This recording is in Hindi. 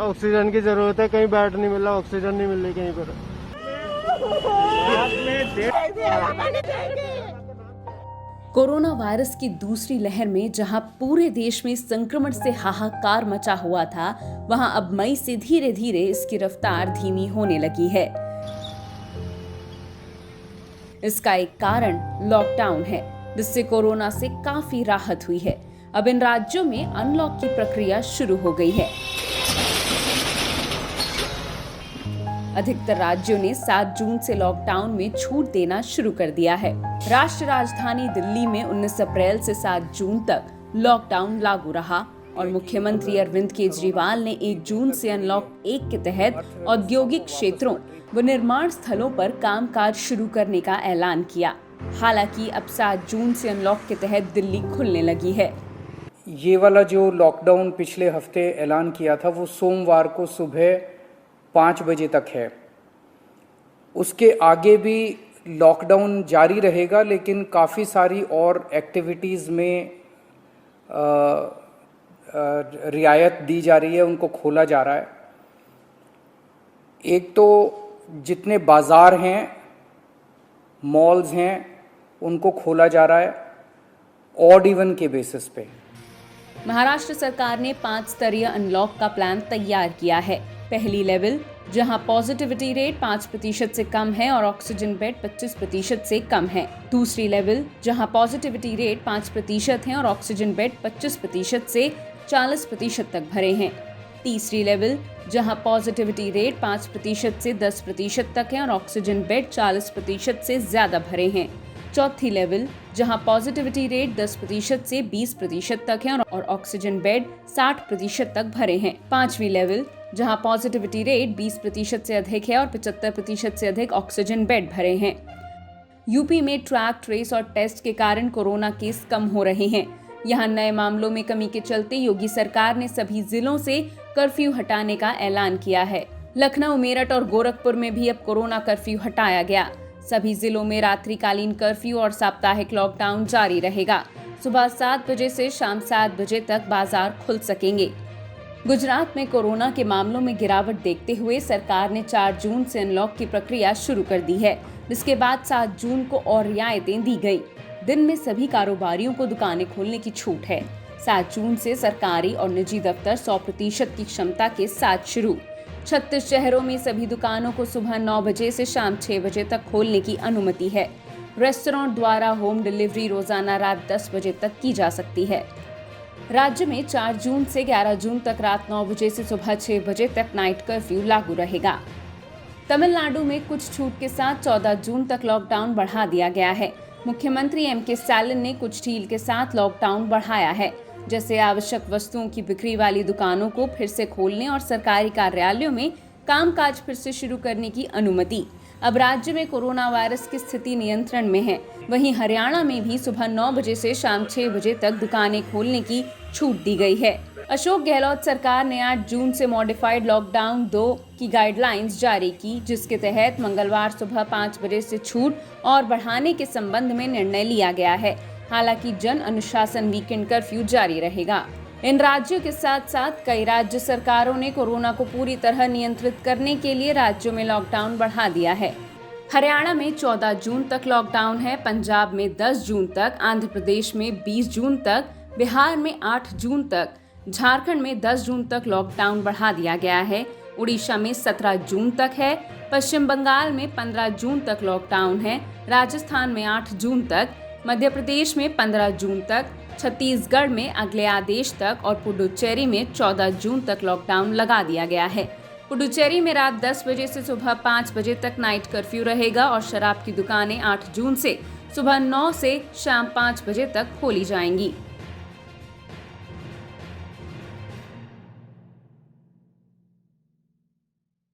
ऑक्सीजन की जरूरत है, कहीं बेड नहीं मिल रहा, ऑक्सीजन नहीं मिल रही कहीं पर। कोरोना वायरस की दूसरी लहर में जहां पूरे देश में संक्रमण से हाहाकार मचा हुआ था, वहां अब मई से धीरे धीरे इसकी रफ्तार धीमी होने लगी है। इसका एक कारण लॉकडाउन है, जिससे कोरोना से काफी राहत हुई है। अब इन राज्यों में अनलॉक की प्रक्रिया शुरू हो गई है। अधिकतर राज्यों ने 7 जून से लॉकडाउन में छूट देना शुरू कर दिया है। राष्ट्रीय राजधानी दिल्ली में 19 अप्रैल से 7 जून तक लॉकडाउन लागू रहा और मुख्यमंत्री अरविंद केजरीवाल ने 1 जून से अनलॉक 1 के तहत औद्योगिक क्षेत्रों व निर्माण स्थलों पर कामकाज शुरू करने का ऐलान किया। हालांकि अब 7 जून से अनलॉक के तहत दिल्ली खुलने लगी है। ये वाला जो लॉकडाउन पिछले हफ्ते ऐलान किया था वो सोमवार को सुबह 5 बजे तक है। उसके आगे भी लॉकडाउन जारी रहेगा, लेकिन काफ़ी सारी और एक्टिविटीज़ में रियायत दी जा रही है, उनको खोला जा रहा है। एक तो जितने बाज़ार हैं, मॉल्स हैं, उनको खोला जा रहा है ऑड इवन के बेसिस पे। महाराष्ट्र सरकार ने 5 स्तरीय अनलॉक का प्लान तैयार किया है। पहली लेवल, जहां पॉजिटिविटी रेट 5% से कम है और ऑक्सीजन बेड 25% से कम है। दूसरी लेवल, जहां पॉजिटिविटी रेट 5% है और ऑक्सीजन बेड 25% से 40% तक भरे हैं। तीसरी लेवल, जहां पॉजिटिविटी रेट 5% से 10% तक है और ऑक्सीजन बेड 40% से ज्यादा भरे हैं। चौथी लेवल, जहां पॉजिटिविटी रेट 10% से 20% तक है और ऑक्सीजन बेड 60% तक भरे हैं। पांचवी लेवल, जहां पॉजिटिविटी रेट 20% से अधिक है और 75% से अधिक ऑक्सीजन बेड भरे हैं। यूपी में ट्रैक, ट्रेस और टेस्ट के कारण कोरोना केस कम हो रहे हैं। यहां नए मामलों में कमी के चलते योगी सरकार ने सभी जिलों से कर्फ्यू हटाने का ऐलान किया है। लखनऊ, मेरठ और गोरखपुर में भी अब कोरोना कर्फ्यू हटाया गया। सभी जिलों में रात्रिकालीन कर्फ्यू और साप्ताहिक लॉकडाउन जारी रहेगा। सुबह 7 बजे से शाम 7 बजे तक बाजार खुल सकेंगे। गुजरात में कोरोना के मामलों में गिरावट देखते हुए सरकार ने 4 जून से अनलॉक की प्रक्रिया शुरू कर दी है, जिसके बाद 7 जून को और रियायतें दी गई। दिन में सभी कारोबारियों को दुकानें खोलने की छूट है। 7 जून से सरकारी और निजी दफ्तर 100% की क्षमता के साथ शुरू। 36 शहरों में सभी दुकानों को सुबह 9 बजे से शाम 6 बजे तक खोलने की अनुमति है। रेस्टोरेंट द्वारा होम डिलीवरी रोजाना रात 10 बजे तक की जा सकती है। राज्य में 4 जून से 11 जून तक रात 9 बजे से सुबह 6 बजे तक नाइट कर्फ्यू लागू रहेगा। तमिलनाडु में कुछ छूट के साथ 14 जून तक लॉकडाउन बढ़ा दिया गया है। मुख्यमंत्री एम.के. स्टालिन ने कुछ ढील के साथ लॉकडाउन बढ़ाया है, जैसे आवश्यक वस्तुओं की बिक्री वाली दुकानों को फिर से खोलने और सरकारी कार्यालयों में कामकाज फिर से शुरू करने की अनुमति। अब राज्य में कोरोना वायरस की स्थिति नियंत्रण में है। वहीं हरियाणा में भी सुबह 9 बजे से शाम 6 बजे तक दुकानें खोलने की छूट दी गई है। अशोक गहलोत सरकार ने 8 जून से मॉडिफाइड लॉकडाउन 2 की गाइडलाइंस जारी की, जिसके तहत मंगलवार सुबह 5 बजे से छूट और बढ़ाने के संबंध में निर्णय लिया गया है। हालांकि जन अनुशासन वीकेंड कर्फ्यू जारी रहेगा। इन राज्यों के साथ साथ कई राज्य सरकारों ने कोरोना को पूरी तरह नियंत्रित करने के लिए राज्यों में लॉकडाउन बढ़ा दिया है। हरियाणा में 14 जून तक लॉकडाउन है, पंजाब में 10 जून तक, आंध्र प्रदेश में 20 जून तक, बिहार में 8 जून तक, झारखंड में 10 जून तक लॉकडाउन बढ़ा दिया गया है। उड़ीसा में 17 जून तक है, पश्चिम बंगाल में 15 जून तक लॉकडाउन है, राजस्थान में 8 जून तक, मध्य प्रदेश में 15 जून तक, छत्तीसगढ़ में अगले आदेश तक और पुडुचेरी में 14 जून तक लॉकडाउन लगा दिया गया है। पुडुचेरी में रात 10 बजे से सुबह 5 बजे तक नाइट कर्फ्यू रहेगा और शराब की दुकानें 8 जून से सुबह 9 से शाम 5 बजे तक खोली जाएंगी।